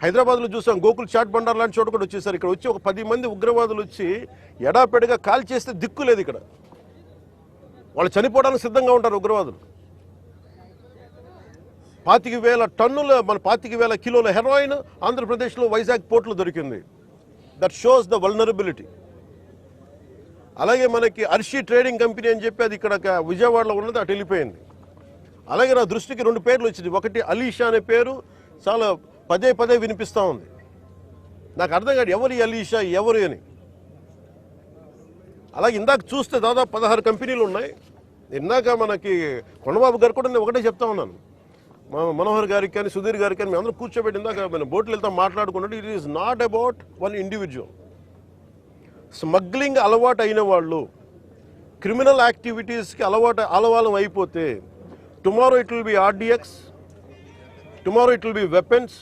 హైదరాబాద్లో చూసాం, గోకుల్ చాట్ బండార్ లాంటి చోట కూడా వచ్చేసారు. ఇక్కడ వచ్చి ఒక 10 మంది ఉగ్రవాదులు వచ్చి ఎడాపెడిగా కాల్ చేస్తే దిక్కు లేదు. ఇక్కడ వాళ్ళు చనిపోవడానికి సిద్ధంగా ఉంటారు ఉగ్రవాదులు. 25,000 టన్నుల 25,000 కిలోల హెరాయిన్ ఆంధ్రప్రదేశ్లో వైజాగ్ పోర్టులో దొరికింది. That shows the vulnerability. అలాగే మనకి అర్షి ట్రేడింగ్ కంపెనీ అని చెప్పి అది ఇక్కడ విజయవాడలో ఉన్నది, అటు వెళ్ళిపోయింది. అలాగే నా దృష్టికి 2 పేర్లు వచ్చింది. ఒకటి అలీషా అనే పేరు చాలా పదే వినిపిస్తూ ఉంది. నాకు అర్థం కాదు ఎవరు అలీషా ఎవరు అని. అలాగే ఇందాక చూస్తే దాదాపు 16 కంపెనీలు ఉన్నాయి. ఇందాక మనకి కొండబాబు గారు కూడా నేను ఒకటే చెప్తా ఉన్నాను, మనోహర్ గారికి కానీ సుధీర్ గారికి కానీ మేము అందరూ కూర్చోబెట్టి ఇందాక మనం బోట్లు వెళ్తాం మాట్లాడుకున్నట్టు, it is not about one individual. Smuggling అలవాటు అయిన వాళ్ళు క్రిమినల్ యాక్టివిటీస్కి అలవాలం అయిపోతే tomorrow it will be RDX, tomorrow it will be weapons,